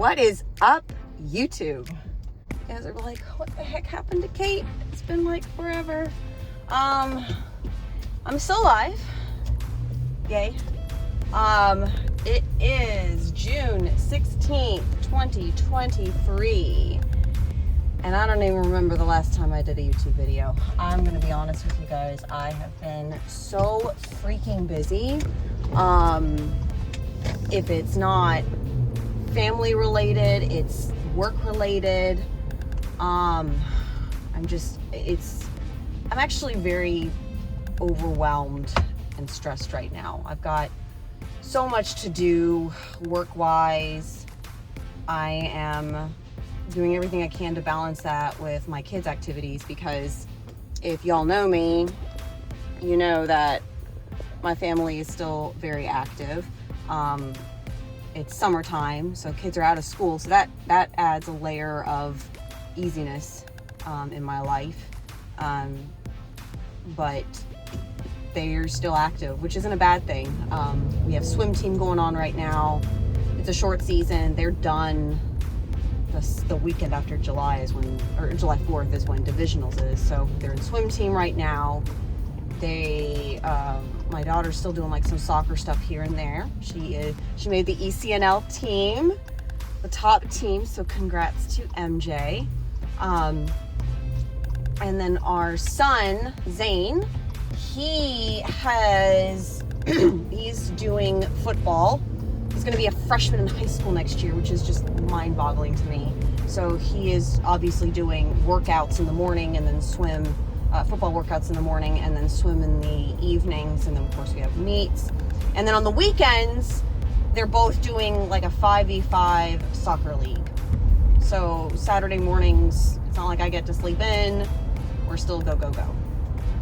What is up, YouTube? You guys are like, what the heck happened to Kate? It's been like forever. I'm still alive. Yay. It is June 16th, 2023. And I don't even remember the last time I did a YouTube video. I'm gonna be honest with you guys. I have been so freaking busy. If it's not family related, it's work related. I'm actually very overwhelmed and stressed right now. I've got so much to do work-wise. I am doing everything I can to balance that with my kids' activities, because if y'all know me, you know that my family is still very active. It's summertime, so kids are out of school, so that adds a layer of easiness in my life. But they're still active, which isn't a bad thing. We have swim team going on right now. It's a short season. They're done the weekend after July 4th is when divisionals is. So they're in swim team right now. My daughter's still doing like some soccer stuff here and there. She made the ECNL team, the top team. So congrats to MJ. And then our son, Zane, he's doing football. He's going to be a freshman in high school next year, which is just mind-boggling to me. So he is obviously doing workouts in the morning and then swim, football workouts in the morning and then swim in the evenings. And then, of course, we have meets. And then on the weekends, they're both doing like a 5v5 soccer league. So Saturday mornings, it's not like I get to sleep in. We're still go.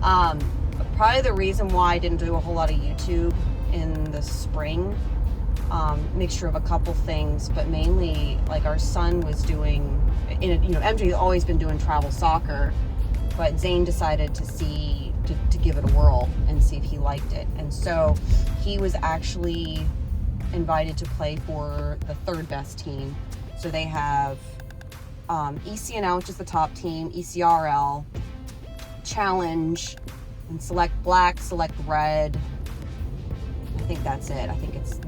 Probably the reason why I didn't do a whole lot of YouTube in the spring, mixture of a couple things, but mainly like our son was doing, MJ has always been doing travel soccer, but Zane decided to give it a whirl and see if he liked it. And so he was actually invited to play for the third best team. So they have ECNL, which is the top team, ECRL, Challenge, and Select Black, Select Red. I think that's it. I think it's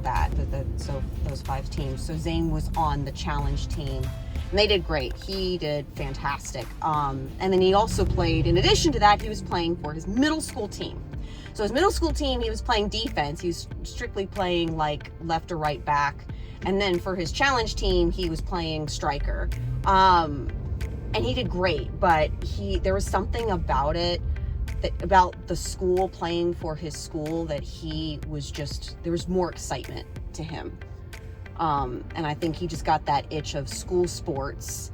so those 5 teams. So Zane was on the Challenge team, and they did great. He did fantastic. And then he also played, in addition to that, he was playing for his middle school team. So his middle school team, he was playing defense. He was strictly playing like left or right back. And then for his Challenge team, he was playing striker. And he did great, but there was something about it, about the school, playing for his school, that there was more excitement to him. And I think he just got that itch of school sports,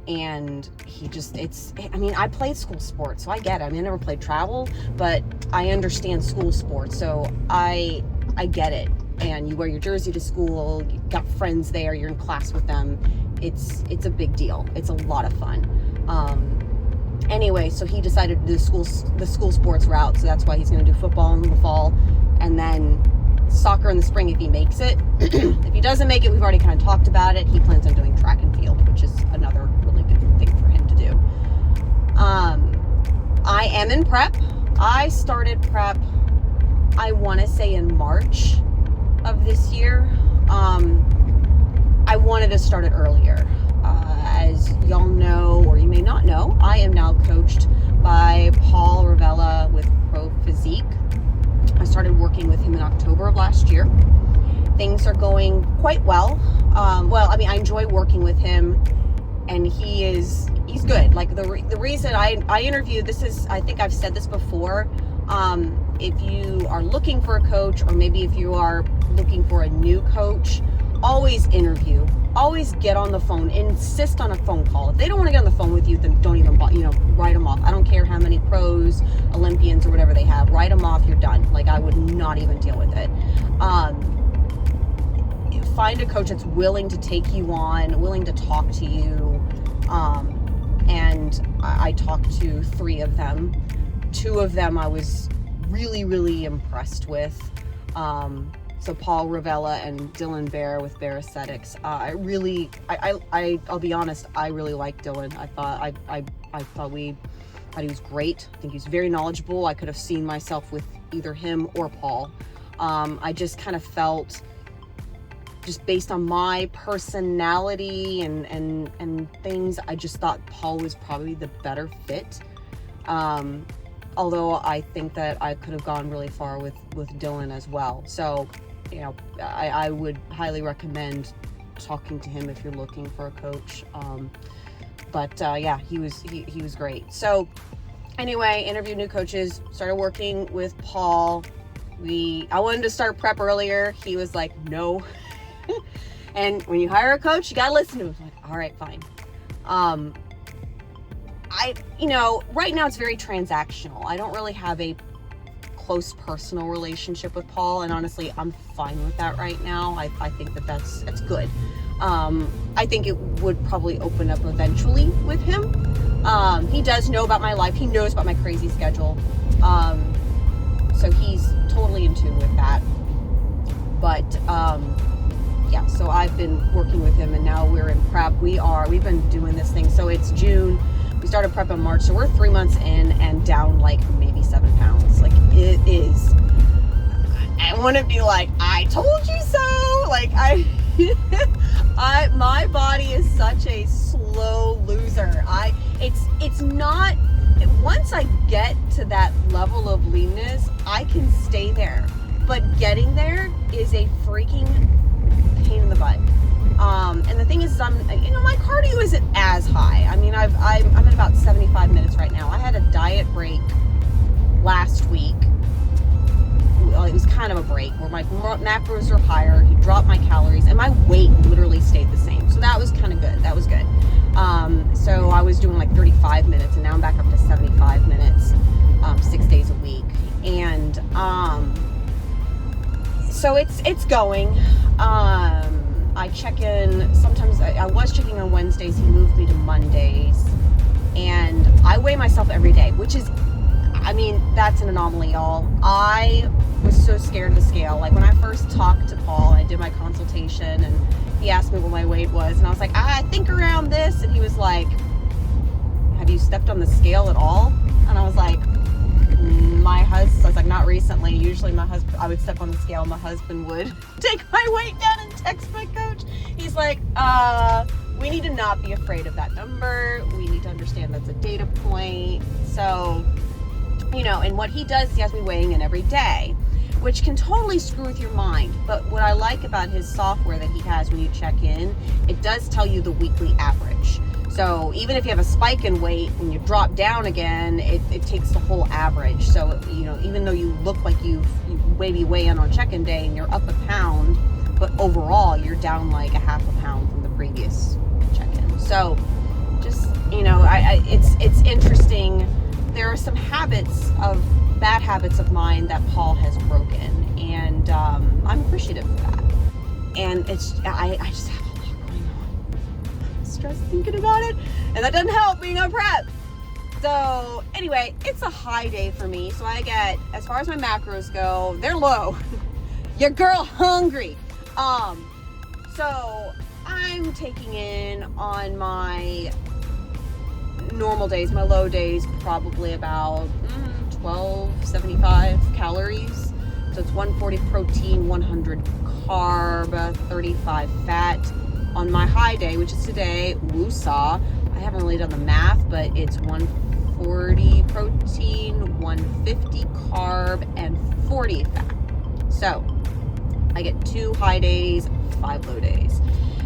and I played school sports, so I get it. I never played travel, but I understand school sports, so I get it. And you wear your jersey to school, you got friends there, you're in class with them. It's a big deal. It's a lot of fun. Anyway, so he decided to do the school sports route, so that's why he's going to do football in the fall, and then soccer in the spring if he makes it. If he doesn't make it, we've already kind of talked about it. He plans on doing track and field, which is another really good thing for him to do. I am in prep. I started prep, I want to say in March of this year. I wanted to start it earlier. As y'all know, or you may not know, I am now coached by Paul Ravella with Pro Physique. I started working with him in October of last year. Things are going quite well. I enjoy working with him, and he's good. Like the reason I interviewed, I think I've said this before, if you are looking for a coach, or maybe if you are looking for a new coach, always interview. Always get on the phone. Insist on a phone call. If they don't want to get on the phone with you, then don't even, write them off. I don't care how many pros, Olympians, or whatever they have. Write them off. You're done. Like, I would not even deal with it. Find a coach that's willing to take you on, willing to talk to you. And I talked to 3 of them. 2 of them I was really, really impressed with. So Paul Ravella and Dylan Bear with Bear Aesthetics. I'll be honest, I really liked Dylan. I thought he was great. I think he was very knowledgeable. I could have seen myself with either him or Paul. I just kind of felt, just based on my personality and things, I just thought Paul was probably the better fit. Although I think that I could have gone really far with Dylan as well. So, I would highly recommend talking to him if you're looking for a coach. Yeah, he was great. So anyway, interviewed new coaches, started working with Paul. I wanted to start prep earlier. He was like, no. And when you hire a coach, you got to listen to him. I'm like, all right, fine. Right now it's very transactional. I don't really have a close personal relationship with Paul, and honestly, I'm fine with that right now. I think that's good. I think it would probably open up eventually with him. He does know about my life. He knows about my crazy schedule. So he's totally in tune with that. But yeah, so I've been working with him, and now we're in prep. We've been doing this thing. So it's June. We started prep in March, so we're 3 months in and down like maybe 7 pounds. Like, it is, I want to be like, I told you so. Like, my body is such a slow loser. It's not, once I get to that level of leanness, I can stay there. But getting there is a freaking pain in the butt. And the thing is, my cardio isn't as high. I mean, I'm at about 75 minutes right now. I had a diet break last week. Well, it was kind of a break where my macros were higher. He dropped my calories, and my weight literally stayed the same. So that was kind of good. That was good. So I was doing like 35 minutes, and now I'm back up to 75 minutes, 6 days a week. And so it's going. I check in, sometimes I was checking on Wednesdays, he moved me to Mondays, and I weigh myself every day, which is, that's an anomaly, y'all. I was so scared of the scale. Like, when I first talked to Paul, I did my consultation, and he asked me what my weight was, and I was like, I think around this, and he was like, have you stepped on the scale at all? And I was like, I was like, not recently. Usually I would step on the scale, my husband would take my weight down and text my coach. He's like, we need to not be afraid of that number. We need to understand that's a data point. So, and what he does is he has me weighing in every day, which can totally screw with your mind. But what I like about his software that he has when you check in, it does tell you the weekly average. So even if you have a spike in weight, when you drop down again, it takes the whole average. So, even though you look like you maybe weigh in on check-in day and you're up a pound, but overall you're down like a half a pound from the previous check-in. So just, it's interesting. There are some bad habits of mine that Paul has broken, and I'm appreciative for that. And I just have stress thinking about it, and that doesn't help being on prep. So anyway, it's a high day for me. So I get, as far as my macros go, they're low. Your girl hungry. So I'm taking in on my normal days, my low days, probably about 1275 calories. So it's 140 protein, 100 carb, 35 fat. On my high day, which is today, woosah, I haven't really done the math, but it's 140 protein, 150 carb, and 40 fat. So I get 2 high days, 5 low days.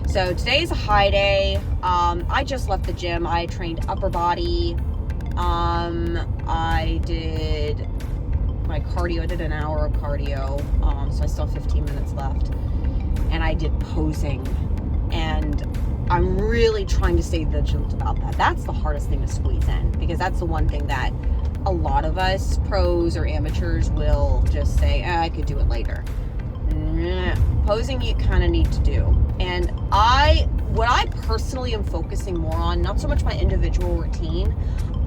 So today is a high day. I just left the gym. I trained upper body. I did my cardio. I did an hour of cardio. So I still have 15 minutes left. And I did posing. And I'm really trying to stay vigilant about that. That's the hardest thing to squeeze in, because that's the one thing that a lot of us pros or amateurs will just say, I could do it later. Posing you kind of need to do. And what I personally am focusing more on, not so much my individual routine,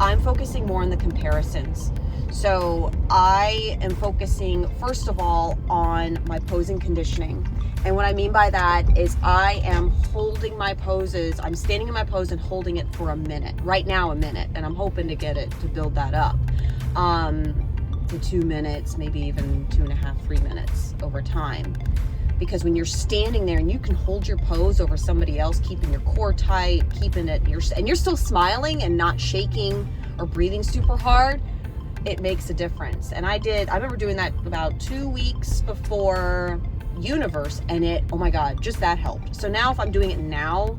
I'm focusing more on the comparisons. So I am focusing, first of all, on my pose and conditioning. And what I mean by that is I am holding my poses. I'm standing in my pose and holding it for a minute. Right now, a minute. And I'm hoping to get it to build that up to 2 minutes, maybe even 2.5, 3 minutes over time. Because when you're standing there and you can hold your pose over somebody else, keeping your core tight, keeping it, and you're still smiling and not shaking or breathing super hard, it makes a difference. And I remember doing that about 2 weeks before Universe, and oh my God, just that helped. So now if I'm doing it now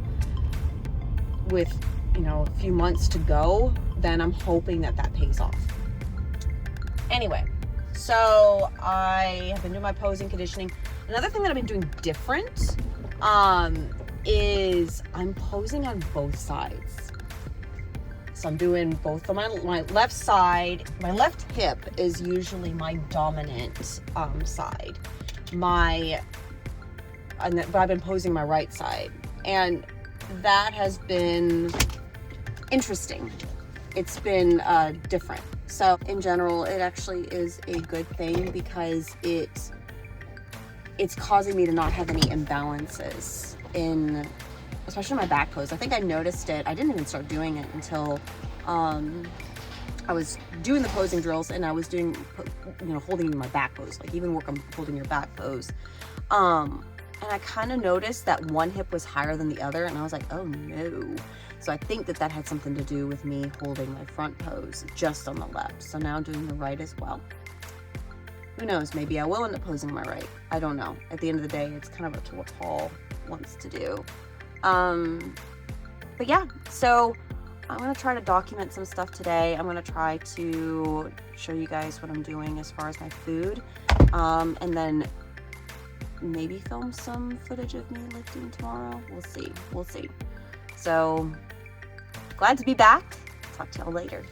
with, a few months to go, then I'm hoping that pays off. Anyway, so I have been doing my posing conditioning. Another thing that I've been doing different is I'm posing on both sides. So I'm doing both on my left side. My left hip is usually my dominant side. But I've been posing my right side. And that has been interesting. It's been different. So in general, it actually is a good thing because it's causing me to not have any imbalances especially my back pose. I think I noticed it. I didn't even start doing it until I was doing the posing drills and I was doing, holding my back pose, like even work on holding your back pose. And I kind of noticed that one hip was higher than the other and I was like, oh no. So I think that had something to do with me holding my front pose just on the left. So now I'm doing the right as well. Who knows, maybe I will end up posing my right. I don't know. At the end of the day, it's kind of up to what Paul wants to do. But yeah, so I'm going to try to document some stuff today. I'm going to try to show you guys what I'm doing as far as my food. And then maybe film some footage of me lifting tomorrow. We'll see. So glad to be back. Talk to y'all later.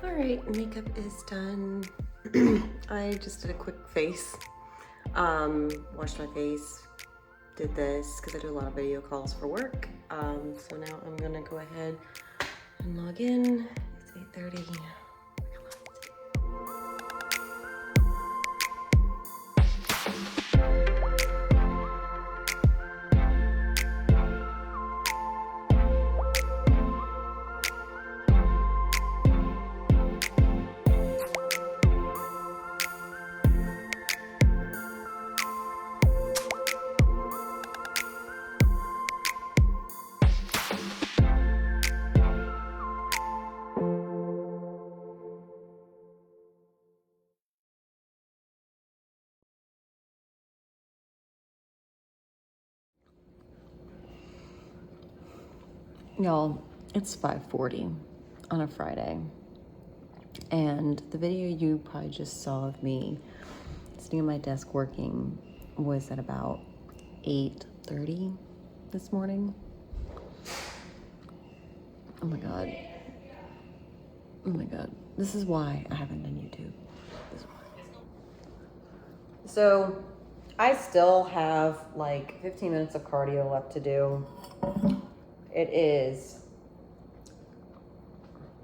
Alright, makeup is done. I just did a quick face. Washed my face, did this because I do a lot of video calls for work. So now I'm gonna go ahead and log in. It's 8:30. Y'all, it's 5:40 on a Friday, and the video you probably just saw of me sitting at my desk working was at about 8:30 this morning. Oh my God. Oh my God. This is why I haven't done YouTube. This is why. So I still have like 15 minutes of cardio left to do. It's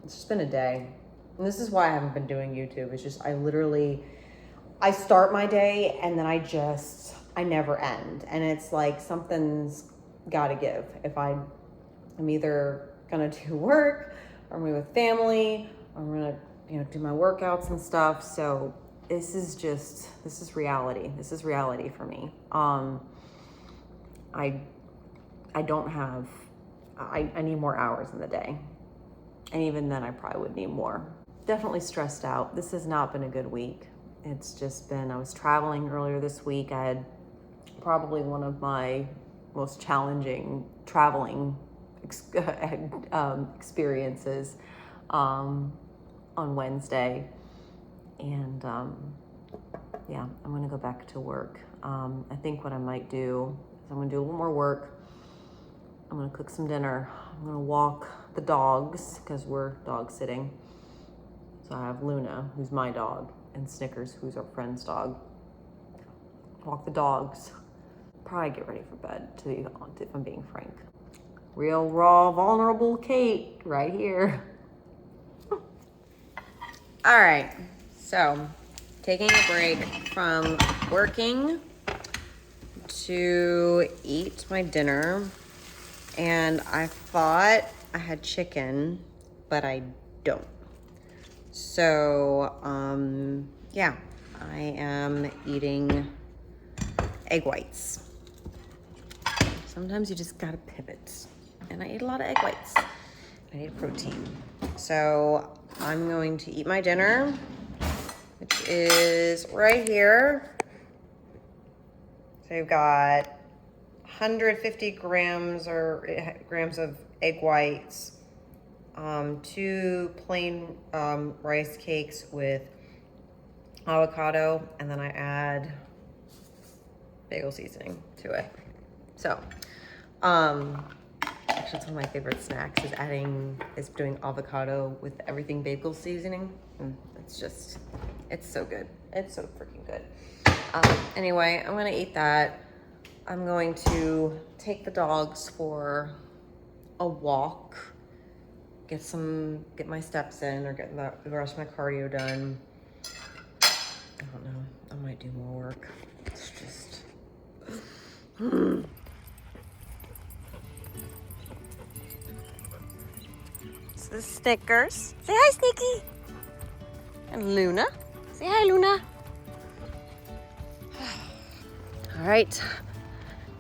just been a day. And this is why I haven't been doing YouTube. It's just, I start my day and then I never end. And it's like something's gotta give. If I'm either gonna do work or I'm with family, or I'm gonna, do my workouts and stuff. So this is reality. This is reality for me. I don't have, I need more hours in the day. And even then I probably would need more. Definitely stressed out. This has not been a good week. It's just been, I was traveling earlier this week. I had probably one of my most challenging traveling experiences on Wednesday. And yeah, I'm gonna go back to work. I think what I might do is I'm gonna do a little more work. I'm gonna cook some dinner. I'm gonna walk the dogs because we're dog sitting. So I have Luna, who's my dog, and Snickers, who's our friend's dog. Walk the dogs. Probably get ready for bed, if I'm being frank. Real, raw, vulnerable Kate right here. All right, so taking a break from working to eat my dinner. And I thought I had chicken, but I don't. So, yeah, I am eating egg whites. Sometimes you just gotta pivot. And I eat a lot of egg whites. I need protein. So I'm going to eat my dinner, which is right here. So you've got 150 grams of egg whites, 2 plain rice cakes with avocado, and then I add bagel seasoning to it. So, actually, it's one of my favorite snacks is doing avocado with everything bagel seasoning. It's so good. It's so freaking good. Anyway, I'm gonna eat that. I'm going to take the dogs for a walk, get my steps in, or get the rest of my cardio done. I don't know. I might do more work. It's just. So the Snickers. Say hi, Sneaky. And Luna. Say hi, Luna. All right.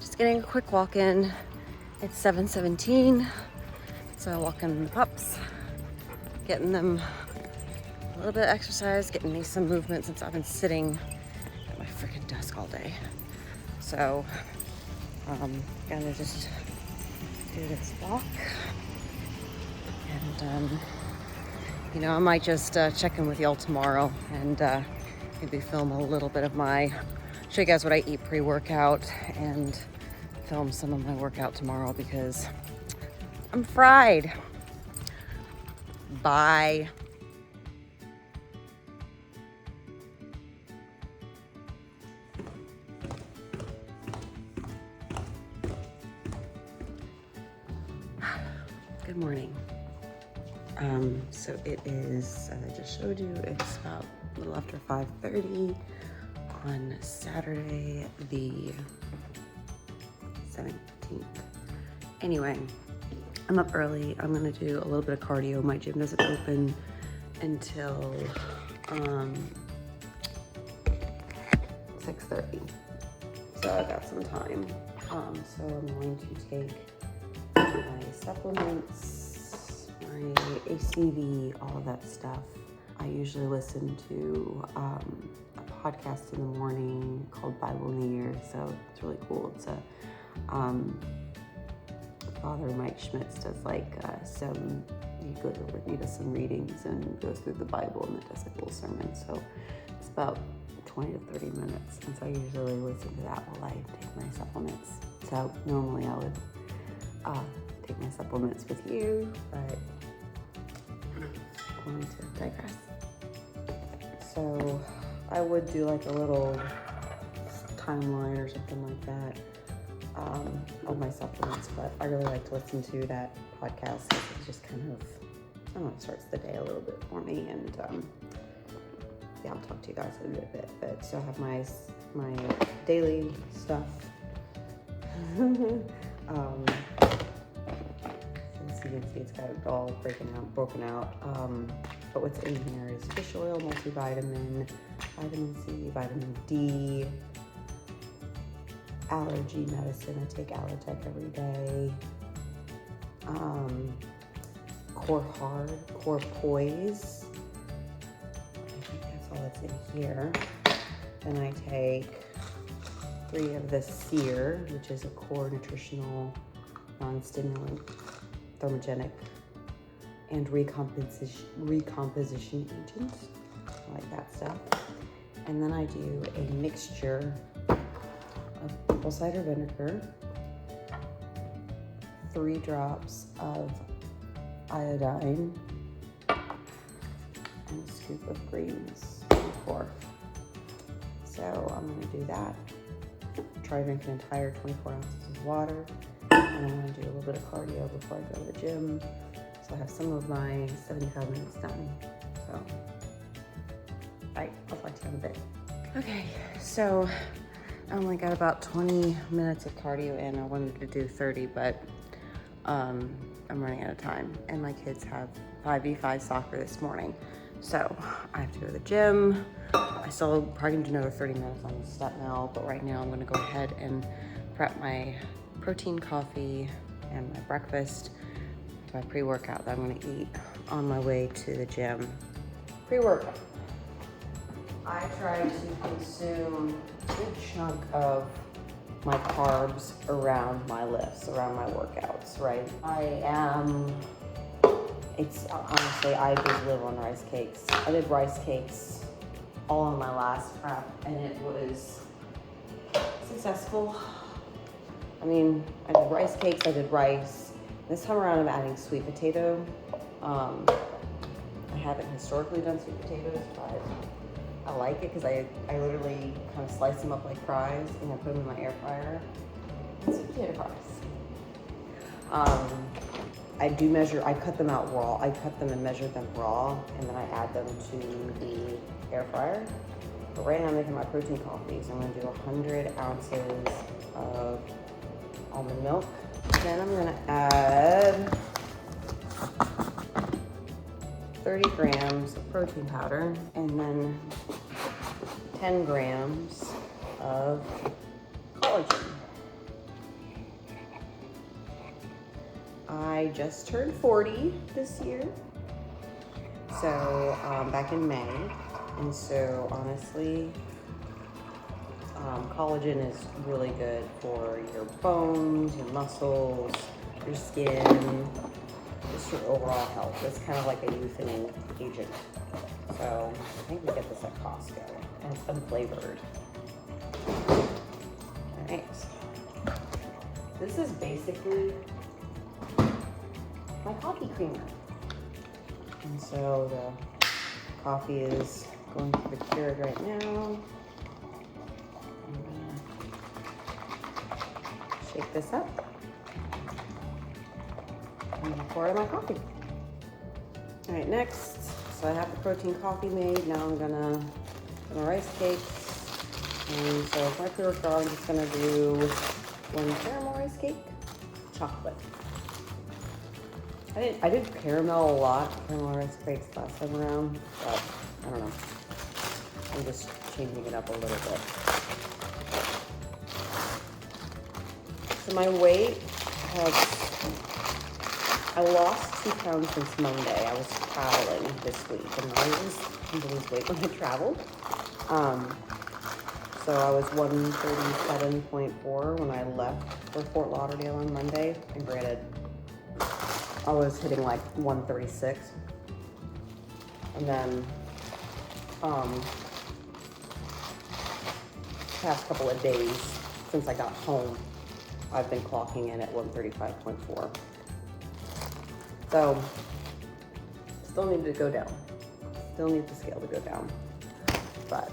Just getting a quick walk in. It's 7:17. So I'm walking the pups, getting them a little bit of exercise, getting me some movement since I've been sitting at my freaking desk all day. So, gonna just do this walk. And, I might just check in with y'all tomorrow and maybe film a little bit of show you guys what I eat pre-workout and film some of my workout tomorrow because I'm fried. Bye. Good morning. So it is, as I just showed you, it's about a little after 5:30 on Saturday, the 17th. Anyway, I'm up early. I'm gonna do a little bit of cardio. My gym doesn't open until 6:30. So I got some time. So I'm going to take my supplements, my ACV, all of that stuff. I usually listen to a podcast in the morning called Bible in the Year, so it's really cool. It's a Father Mike Schmitz does like he does some readings and goes through the Bible and then does like a little sermon. So it's about 20 to 30 minutes. And so I usually listen to that while I take my supplements. So normally I would take my supplements with you, but I'm going to digress. So I would do like a little timeline or something like that of my supplements, but I really like to listen to that podcast because it just kind of, I don't know, it starts the day a little bit for me. And yeah, I'll talk to you guys in a bit. But so I have my daily stuff. As you can see, it's got it all broken out. But what's in here is fish oil, multivitamin, vitamin C, vitamin D, allergy medicine. I take Allertech every day. Core Hard, Core Poise. I think that's all that's in here. Then I take 3 of the Sear, which is a core nutritional, non-stimulant, thermogenic, and recomposition agent. I like that stuff. And then I do a mixture of apple cider vinegar, 3 drops of iodine, and a scoop of greens before. So I'm going to do that. Try to drink an entire 24 ounces of water, and I'm going to do a little bit of cardio before I go to the gym. So I have some of my 75 minutes done. So, all right, I'll talk to you in a bit. Okay, so I only got about 20 minutes of cardio in. I wanted to do 30, but I'm running out of time. And my kids have 5v5 soccer this morning. So I have to go to the gym. I still probably need another 30 minutes on the step now, but right now I'm gonna go ahead and prep my protein coffee and my breakfast, my pre-workout that I'm gonna eat on my way to the gym. Pre-workout. I try to consume a good chunk of my carbs around my lifts, around my workouts, right? Honestly, I just live on rice cakes. I did rice cakes all on my last prep, and it was successful. I mean, I did rice cakes, I did rice. This time around I'm adding sweet potato. I haven't historically done sweet potatoes, but I like it because I literally kind of slice them up like fries and I put them in my air fryer. It's sweet potato fries. I cut them out raw. I cut them and measure them raw, and then I add them to the air fryer. But right now I'm making my protein coffee, so I'm gonna do 100 ounces of almond milk. Then I'm gonna add 30 grams of protein powder, and then 10 grams of collagen. I just turned 40 this year, so back in May, and so honestly, collagen is really good for your bones, your muscles, your skin, just your overall health. It's kind of like a youthening agent. So I think we get this at Costco, and it's unflavored. All right, this is basically my coffee creamer. And so the coffee is going to be cured right now. I'm gonna shake this up and pour in my coffee. All right, next, so I have the protein coffee made. Now I'm gonna do my rice cakes. And so for my pre-workout, I'm just gonna do 1 caramel rice cake, chocolate. I did caramel a lot, caramel rice cakes last time around, but I don't know. I'm just changing it up a little bit. So my weight I lost 2 pounds since Monday. I was traveling this week, and I always tend to lose weight when I travel. So I was 137.4 when I left for Fort Lauderdale on Monday. And granted, I was hitting like 136. And then, past couple of days since I got home, I've been clocking in at 135.4. So, still need to go down. Still need the scale to go down. But,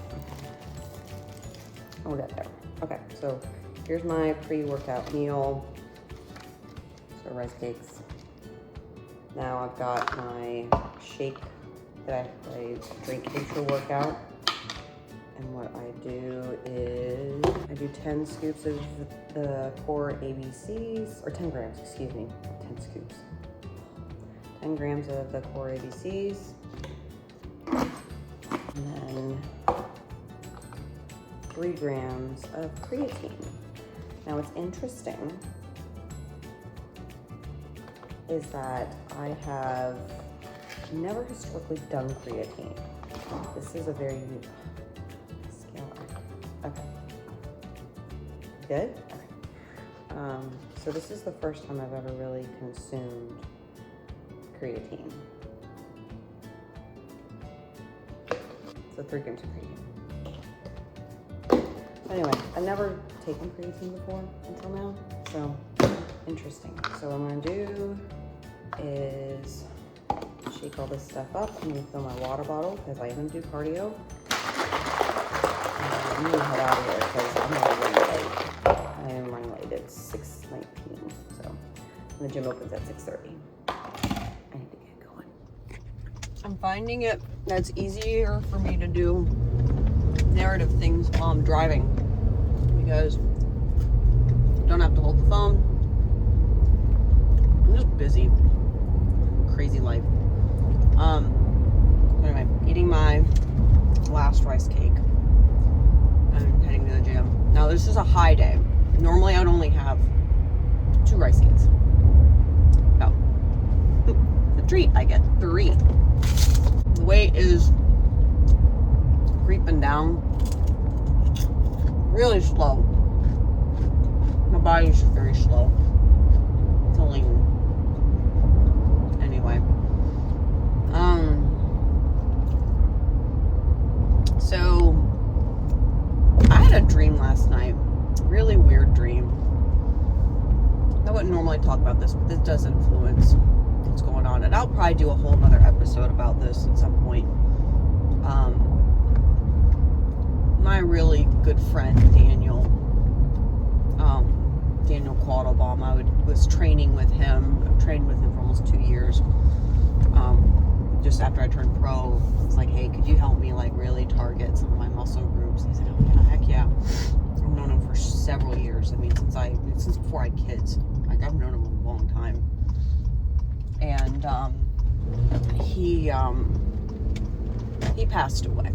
I'll get there. Okay, so here's my pre-workout meal. So rice cakes. Now I've got my shake that I drink intra-workout. And what I do is, I do 10 scoops of the core ABCs, or 10 grams, excuse me, 10 scoops. 10 grams of the core ABCs. And then 3 grams of creatine. Now what's interesting is that I have never historically done creatine. This is a very new scale. Okay. Good? Okay. So this is the first time I've ever really consumed creatine. So 3 grams of creatine. Anyway, I've never taken creatine before until now, so interesting. So what I'm gonna do is shake all this stuff up. I'm gonna fill my water bottle because I even do cardio. I'm gonna head out of here because I'm gonna run late. I am running late. It's 6:19, so the gym opens at 6:30. I need to get going. I'm finding it that's easier for me to do narrative things while I'm driving because I don't have to hold the phone. I'm just busy. Crazy life. Anyway, eating my last rice cake and heading to the gym. Now this is a high day. Normally I would only have 2 rice cakes. No. The treat, I get 3. The weight is creeping down really slow. My body's just very slow. It's only anyway. So I had a dream last night. Really weird dream. I wouldn't normally talk about this, but this does influence what's going on. And I'll probably do a whole nother episode about this at some point. My really good friend, Daniel Quattlebaum, I was training with him. I've trained with him for almost 2 years. Just after I turned pro, I was like, hey, could you help me like really target some of my muscle groups? And he said, oh yeah, heck yeah. I've known him for several years. I mean, since before I had kids. Like I've known him a long time. And he passed away.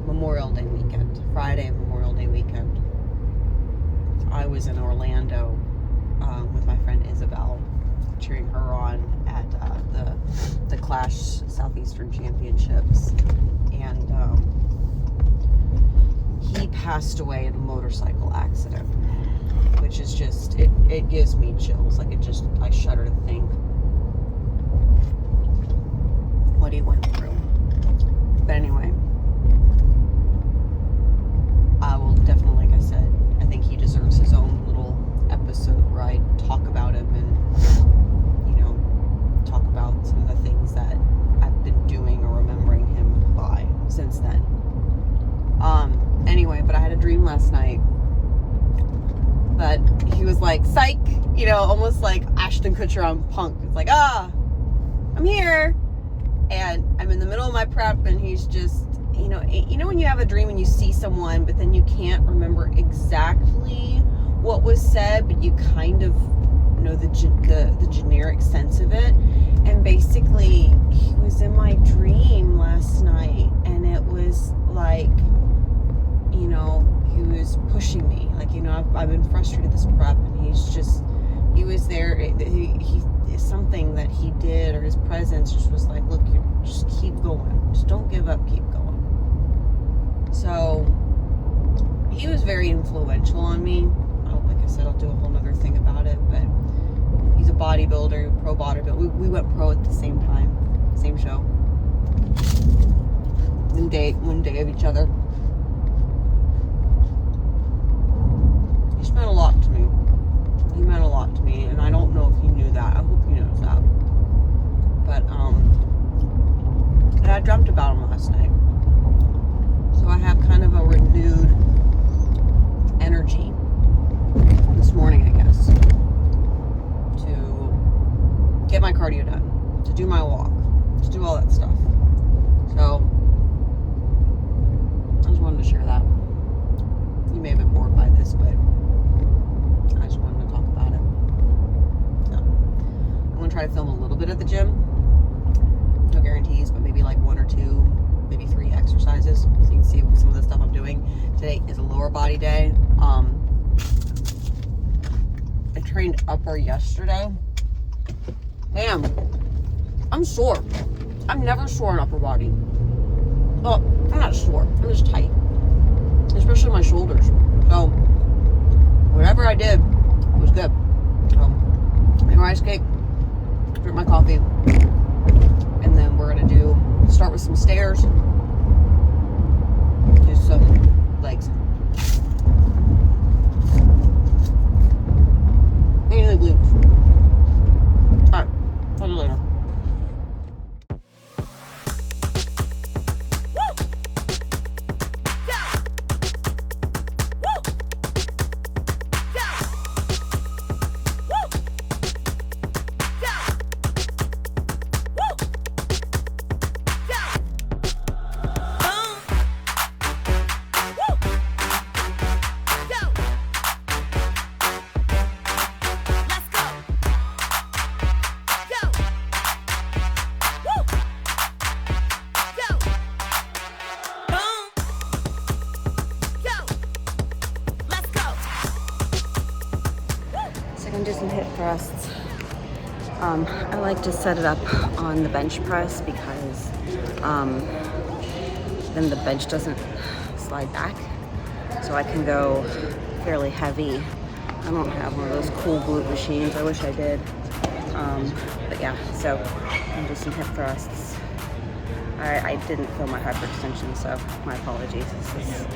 Memorial Day weekend, Friday Memorial Day weekend. I was in Orlando with my friend Isabel, cheering her on at the Clash Southeastern Championships, and he passed away in a motorcycle accident, which is just it gives me chills. Like I shudder to think what he went through. But anyway, I will definitely, like I said, I think he deserves his own little episode where I talk about him and, talk about some of the things that I've been doing or remembering him by since then. Anyway, but I had a dream last night that he was like, psych, almost like Ashton Kutcher on Punk. It's like, I'm here. And I'm in the middle of my prep and he's just, when you have a dream and you see someone, but then you can't remember exactly what was said, but you kind of know the generic sense of it. And basically, he was in my dream last night, and it was like, he was pushing me. Like, I've been frustrated this prep, and he was there. He something that he did, or his presence just was like, look, you just keep going. Just don't give up, keep going. So he was very influential on me. Like I said, I'll do a whole nother thing about it, but he's a bodybuilder, pro bodybuilder. We went pro at the same time, same show. One day of each other. He's meant a lot to me. He meant a lot to me, and I don't know if he knew that. I hope he knows that. But and I dreamt about him last night. So I have kind of a renewed energy this morning, I guess, to get my cardio done, to do my walk, to do all that stuff. So I just wanted to share that. You may have been bored by this, but I just wanted to talk about it. So I'm going to try to film a little bit at the gym. No guarantees, but maybe like 1 or 2, maybe 3 exercises, so you can see some of the stuff I'm doing. Today is a lower body day. I trained upper yesterday. Damn, I'm sore. I'm never sore in upper body. Well, I'm not sore. I'm just tight, especially my shoulders. So whatever I did was good. So my rice cake, drink my coffee, and then we're gonna start with some stairs, do some legs. Mainly glutes. Alright, talk to you later. I'm doing some hip thrusts. I like to set it up on the bench press because then the bench doesn't slide back. So I can go fairly heavy. I don't have one of those cool glute machines. I wish I did. But yeah, so I'm doing some hip thrusts. I didn't film my hyperextension, so my apologies. This is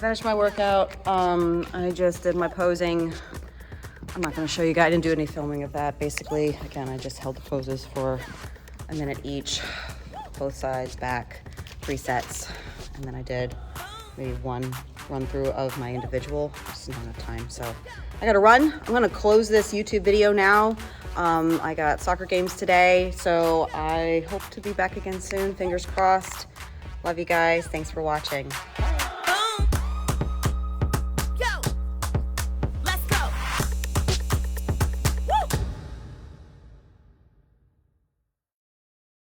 finished my workout. I just did my posing. I'm not gonna show you guys, I didn't do any filming of that. Basically, again, I just held the poses for a minute each, both sides, back, 3 sets. And then I did maybe 1 run through of my individual, just not enough time. So I gotta run. I'm gonna close this YouTube video now. I got soccer games today, so I hope to be back again soon. Fingers crossed. Love you guys. Thanks for watching.